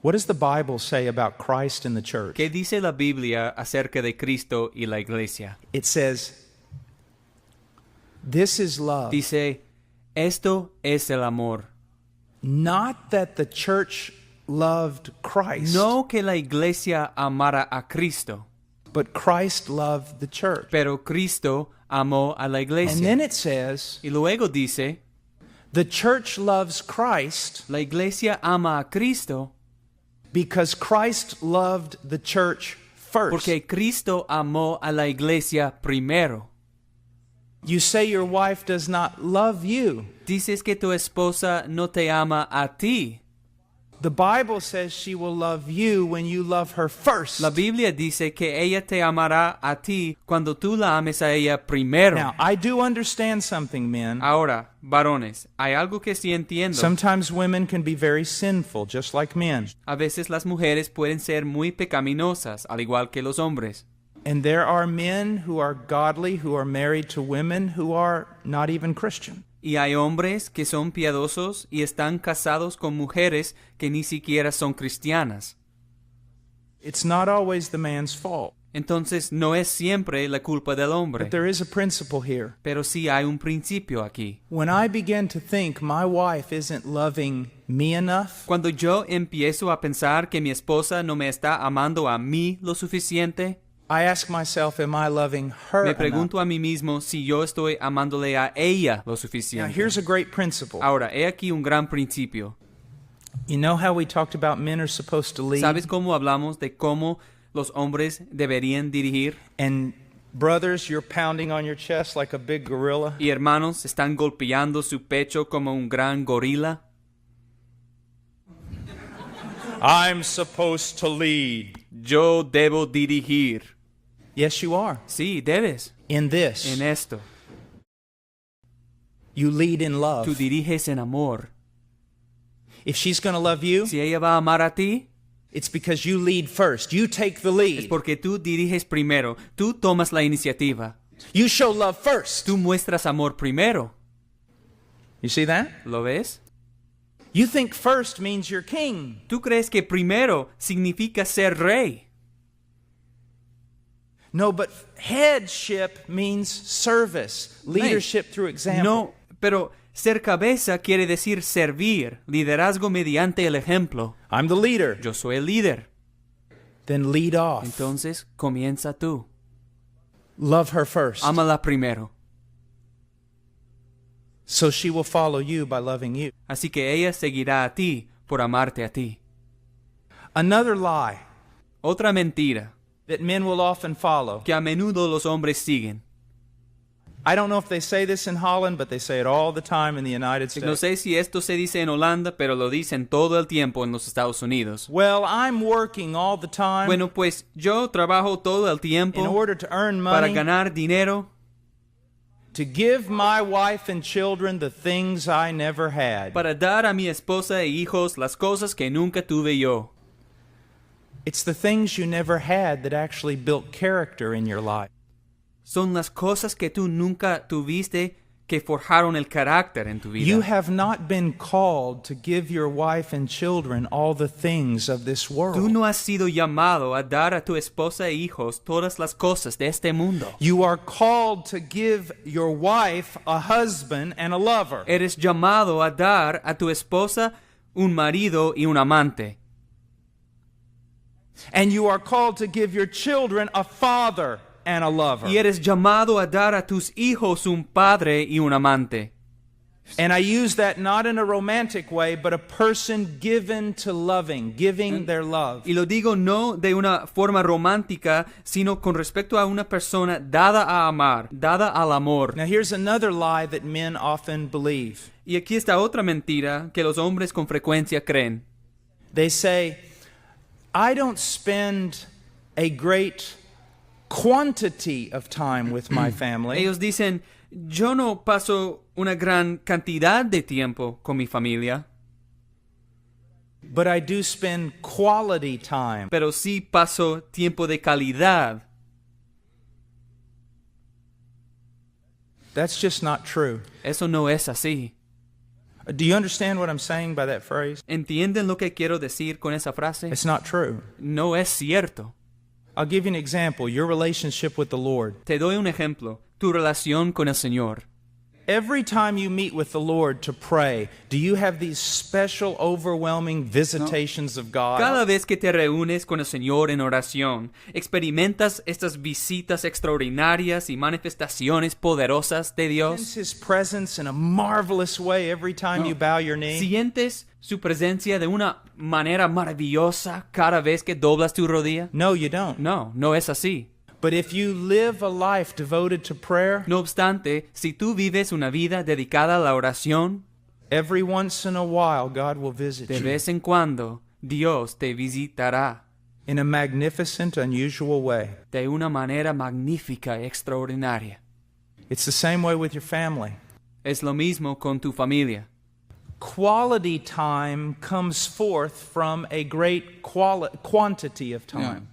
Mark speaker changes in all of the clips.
Speaker 1: What does the Bible say about Christ and the church?
Speaker 2: ¿Qué dice la Biblia acerca de Cristo y la iglesia?
Speaker 1: It says, this is love.
Speaker 2: Dice, esto es el amor.
Speaker 1: Not that the church loved Christ,
Speaker 2: No que la iglesia amara a Cristo,
Speaker 1: but Christ loved the church.
Speaker 2: pero Cristo amó a la
Speaker 1: And
Speaker 2: iglesia.
Speaker 1: then it says,
Speaker 2: Y luego dice,
Speaker 1: the church loves Christ
Speaker 2: la iglesia ama a Cristo
Speaker 1: because Christ loved the church first.
Speaker 2: porque Cristo amó a la iglesia primero.
Speaker 1: You say your wife does not love you.
Speaker 2: Dices que tu esposa no te ama a ti.
Speaker 1: The Bible says she will love you when you love her first.
Speaker 2: La Biblia dice que ella te amará a ti cuando tú la ames a ella primero.
Speaker 1: Now, I do understand something, men.
Speaker 2: Ahora, varones, hay algo que sí entiendo.
Speaker 1: Sometimes women can be very sinful, just like men.
Speaker 2: A veces las mujeres pueden ser muy pecaminosas, al igual que los hombres.
Speaker 1: And there are men who are godly, who are married to women who are not even Christian.
Speaker 2: Y hay hombres que son piadosos y están casados con mujeres que ni siquiera son cristianas.
Speaker 1: It's not always the man's fault.
Speaker 2: Entonces no es siempre la culpa del hombre.
Speaker 1: But there is a principle here.
Speaker 2: Pero sí hay un principio aquí.
Speaker 1: When I begin to think my wife isn't loving me enough,
Speaker 2: Cuando yo empiezo a pensar que mi esposa no me está amando a mí lo suficiente,
Speaker 1: I ask myself, am I loving her
Speaker 2: me
Speaker 1: enough?
Speaker 2: pregunto a mí mismo si yo estoy amándole a ella lo
Speaker 1: Now,
Speaker 2: suficiente.
Speaker 1: here's a great principle.
Speaker 2: Ahora, he aquí un gran principio.
Speaker 1: You know how we talked about men are supposed to lead?
Speaker 2: ¿Sabes cómo hablamos de cómo los hombres deberían dirigir?
Speaker 1: And brothers, you're pounding on your chest like a big gorilla.
Speaker 2: Y hermanos, están golpeando su pecho como un gran gorila.
Speaker 1: I'm supposed to lead.
Speaker 2: Yo debo dirigir.
Speaker 1: Yes, you are.
Speaker 2: Sí, debes.
Speaker 1: In this,
Speaker 2: En esto.
Speaker 1: you lead in love.
Speaker 2: Tú diriges en amor.
Speaker 1: If she's going to love you,
Speaker 2: Si ella va a amar a ti,
Speaker 1: it's because you lead first. You take the
Speaker 2: es
Speaker 1: lead.
Speaker 2: porque tú diriges primero. Tú tomas la iniciativa.
Speaker 1: You show love first.
Speaker 2: Tú muestras amor primero.
Speaker 1: You see that?
Speaker 2: ¿Lo ves?
Speaker 1: You think first means you're king.
Speaker 2: ¿Tú crees que primero significa ser rey?
Speaker 1: No, but headship means service, leadership through example.
Speaker 2: No, pero ser cabeza quiere decir servir, liderazgo mediante el ejemplo.
Speaker 1: I'm the leader.
Speaker 2: Yo soy el líder.
Speaker 1: Then lead off.
Speaker 2: Entonces, comienza tú.
Speaker 1: Love her first.
Speaker 2: Ámala primero.
Speaker 1: So she will follow you by loving you.
Speaker 2: Así que ella seguirá a ti por amarte a ti.
Speaker 1: Another lie
Speaker 2: Otra mentira
Speaker 1: that men will often follow.
Speaker 2: que a menudo los hombres siguen.
Speaker 1: I don't know if they say this in Holland, but they say it all the time in the United
Speaker 2: No
Speaker 1: States.
Speaker 2: sé si esto se dice en Holanda, pero lo dicen todo el tiempo en los Estados Unidos.
Speaker 1: Well, I'm working all the time
Speaker 2: Bueno, pues yo trabajo todo el
Speaker 1: in
Speaker 2: tiempo
Speaker 1: order to earn
Speaker 2: para
Speaker 1: money
Speaker 2: ganar dinero,
Speaker 1: to give my wife and children the things I never had.
Speaker 2: para dar a mi esposa e hijos las cosas que nunca tuve yo.
Speaker 1: It's the things you never had that actually built character in your life.
Speaker 2: Son las cosas que tú nunca tuviste que forjaron el carácter en tu vida.
Speaker 1: You have not been called to give your wife and children all the things of this
Speaker 2: Tú
Speaker 1: world.
Speaker 2: no has sido llamado a dar a tu esposa e hijos todas las cosas de este mundo.
Speaker 1: You are called to give your wife a husband and a lover.
Speaker 2: Eres llamado a dar a tu esposa un marido y un amante.
Speaker 1: And you are called to give your children a father and a lover.
Speaker 2: Y eres llamado a dar a tus hijos un padre y un amante.
Speaker 1: And I use that not in a romantic way, but a person given to loving, giving their love.
Speaker 2: Y lo digo no de una forma romántica, sino con respecto a una persona dada a amar, dada al amor.
Speaker 1: Now here's another lie that men often believe.
Speaker 2: Y aquí está otra mentira que los hombres con frecuencia creen.
Speaker 1: They say, I don't spend a great quantity of time with my family,
Speaker 2: Ellos dicen, yo no paso una gran cantidad de tiempo con mi familia,
Speaker 1: but I do spend quality time.
Speaker 2: pero sí paso tiempo de calidad.
Speaker 1: That's just not true.
Speaker 2: Eso no es así.
Speaker 1: Do you understand what I'm saying by that phrase?
Speaker 2: ¿Entienden lo que quiero decir con esa frase?
Speaker 1: It's not true.
Speaker 2: No es cierto.
Speaker 1: I'll give you an example. Your relationship with the Lord.
Speaker 2: Te doy un ejemplo. Tu relación con el Señor.
Speaker 1: Every time you meet with the Lord to pray, do you have these special, overwhelming visitations of God?
Speaker 2: Cada vez que te reúnes con el Señor en oración, experimentas estas visitas extraordinarias y manifestaciones poderosas de Dios.
Speaker 1: Sense His presence in a marvelous way every time you bow your knee?
Speaker 2: ¿Sientes su presencia de una manera maravillosa cada vez que doblas tu rodilla?
Speaker 1: No, you don't.
Speaker 2: No, no es así.
Speaker 1: But if you live a life devoted to prayer,
Speaker 2: No obstante, si tú vives una vida dedicada a la oración,
Speaker 1: every once in a while God will visit
Speaker 2: de
Speaker 1: you
Speaker 2: vez en cuando Dios te visitará
Speaker 1: in a magnificent, unusual way.
Speaker 2: de una manera magnífica y extraordinaria.
Speaker 1: It's the same way with your family.
Speaker 2: Es lo mismo con tu familia.
Speaker 1: Quality time comes forth from a great quantity of time.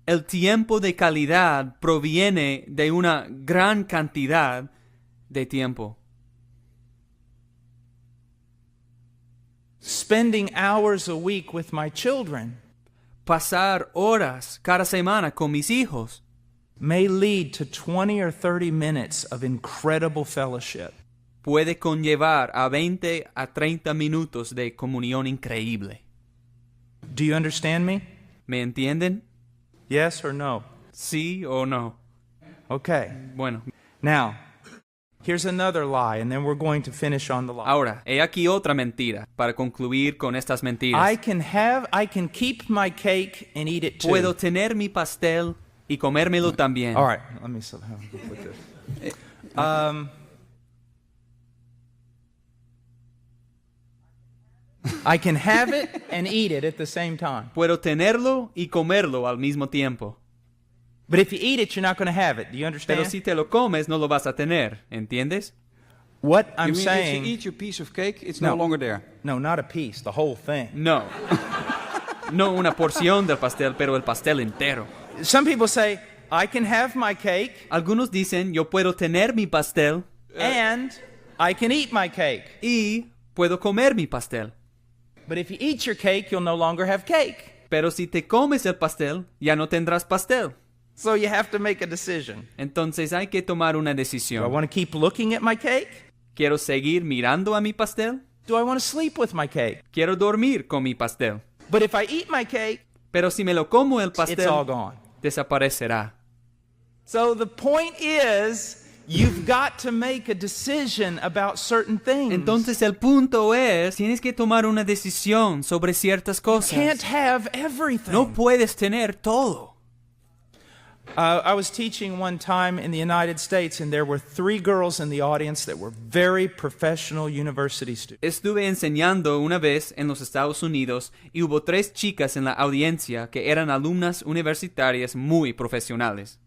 Speaker 2: El tiempo de calidad proviene de una gran cantidad de tiempo.
Speaker 1: Spending hours a week with my children
Speaker 2: Pasar horas cada semana con mis hijos
Speaker 1: may lead to 20 or 30 minutes of incredible fellowship.
Speaker 2: puede conllevar a 20 a 30 minutos de comunión increíble.
Speaker 1: Do you understand me?
Speaker 2: ¿Me entienden?
Speaker 1: Yes or no?
Speaker 2: ¿Sí o no?
Speaker 1: Okay.
Speaker 2: Bueno,
Speaker 1: Now, here's another lie, and then we're going to finish on the lie.
Speaker 2: ahora, he aquí otra mentira para concluir con estas mentiras.
Speaker 1: I can keep my cake and eat it too.
Speaker 2: Puedo tener mi pastel y comérmelo también.
Speaker 1: All right, let me put this. I can have it and eat it at the same time.
Speaker 2: Puedo tenerlo y comerlo al mismo tiempo.
Speaker 1: But if you eat it, you're not going to have it. Do you understand?
Speaker 2: Pero si te lo comes, no lo vas a tener. ¿Entiendes?
Speaker 1: What I'm
Speaker 3: You mean
Speaker 1: saying...
Speaker 3: if you eat your piece of cake, it's
Speaker 1: No.
Speaker 3: no longer there.
Speaker 1: No, not a piece, the whole thing.
Speaker 2: No. No una porción del pastel, pero el pastel entero.
Speaker 1: Some people say, I can have my cake
Speaker 2: Algunos dicen, yo puedo tener mi pastel
Speaker 1: and I can eat my cake.
Speaker 2: y puedo comer mi pastel.
Speaker 1: But if you eat your cake, you'll no longer have cake.
Speaker 2: Pero si te comes el pastel, ya no tendrás pastel.
Speaker 1: So you have to make a decision.
Speaker 2: Entonces hay que tomar una
Speaker 1: Do I
Speaker 2: decisión.
Speaker 1: want to keep looking at my cake?
Speaker 2: ¿Quiero seguir mirando a mi pastel?
Speaker 1: Do I want to sleep with my cake?
Speaker 2: Quiero dormir con mi pastel.
Speaker 1: But if I eat my cake,
Speaker 2: Pero si me lo como el
Speaker 1: it's all
Speaker 2: pastel,
Speaker 1: gone.
Speaker 2: desaparecerá.
Speaker 1: So the point is, you've got to make a decision about certain things.
Speaker 2: Entonces el punto es, tienes que tomar una decisión sobre ciertas cosas.
Speaker 1: Can't have everything.
Speaker 2: No puedes tener todo.
Speaker 1: I was teaching one time in the United States, and there were 3 girls in the audience that were very professional university students.
Speaker 2: Estuve enseñando una vez en los Estados Unidos y hubo 3 chicas en la audiencia que eran alumnas universitarias muy profesionales.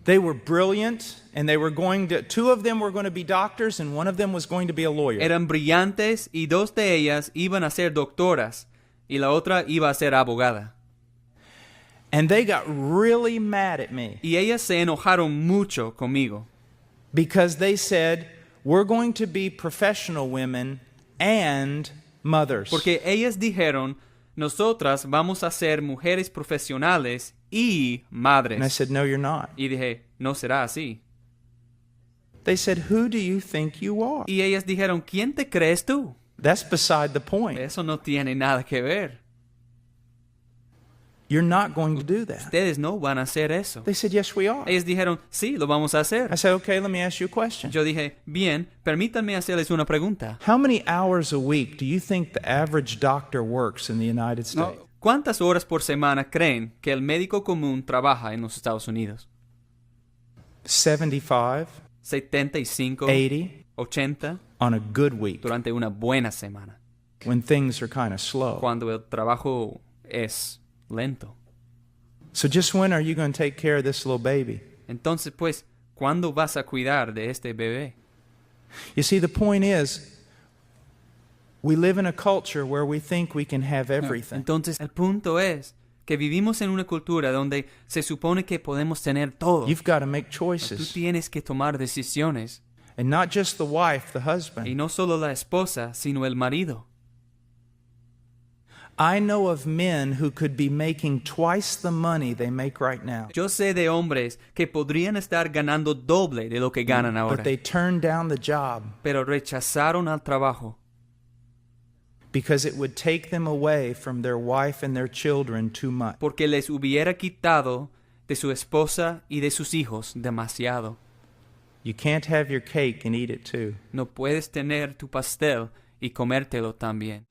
Speaker 1: They were brilliant, and they were going to, 2 of them were going to be doctors, and one of them was going to be a lawyer.
Speaker 2: Eran brillantes y 2 de ellas iban a ser doctoras y la otra iba a ser abogada.
Speaker 1: And they got really mad at me
Speaker 2: Y ellas se enojaron mucho conmigo
Speaker 1: because they said, we're going to be professional women and mothers.
Speaker 2: porque ellas dijeron, nosotras vamos a ser mujeres profesionales y
Speaker 1: And I
Speaker 2: madres.
Speaker 1: said, no, you're not.
Speaker 2: Y dije, no será así.
Speaker 1: They said, who do you think you are?
Speaker 2: Y ellas dijeron, ¿quién te crees tú?
Speaker 1: That's beside the point.
Speaker 2: Eso no tiene nada que ver.
Speaker 1: You're not going to do that.
Speaker 2: Ustedes no van a hacer eso.
Speaker 1: They said, yes, we are.
Speaker 2: Ellas dijeron, sí, lo vamos a hacer.
Speaker 1: I said, okay, let me ask you a question.
Speaker 2: Yo dije, bien, permítanme hacerles una pregunta.
Speaker 1: How many hours a week do you think the average doctor works in the United States?
Speaker 3: No,
Speaker 2: ¿Cuántas horas por semana creen que el médico común trabaja en los Estados Unidos?
Speaker 1: 75,
Speaker 2: 75,
Speaker 1: 80
Speaker 2: 80
Speaker 1: on a good week
Speaker 2: durante una buena semana,
Speaker 1: when things are kind of slow.
Speaker 2: cuando el trabajo es lento.
Speaker 1: So just when are you going to take care of this little baby?
Speaker 2: Entonces, pues, ¿cuándo vas a cuidar de este bebé?
Speaker 1: You see, the point is, we live in a culture where we think we can have everything.
Speaker 2: Entonces, el punto es que vivimos en una cultura donde se supone que podemos tener todo.
Speaker 1: You've got to make
Speaker 2: Tú
Speaker 1: choices.
Speaker 2: tienes que tomar decisiones.
Speaker 1: And not just the wife, the
Speaker 2: Y
Speaker 1: husband.
Speaker 2: no solo la esposa, sino el marido.
Speaker 1: I know of men who could be making twice the money they make right now.
Speaker 2: Yo sé de hombres que podrían estar ganando doble de lo que ganan ahora,
Speaker 1: But they turned down the job
Speaker 2: pero rechazaron al trabajo
Speaker 1: because it would take them away from their wife and their children too much.
Speaker 2: porque les hubiera quitado de su esposa y de sus hijos demasiado.
Speaker 1: You can't have your cake and eat it too.
Speaker 2: No puedes tener tu pastel y comértelo también.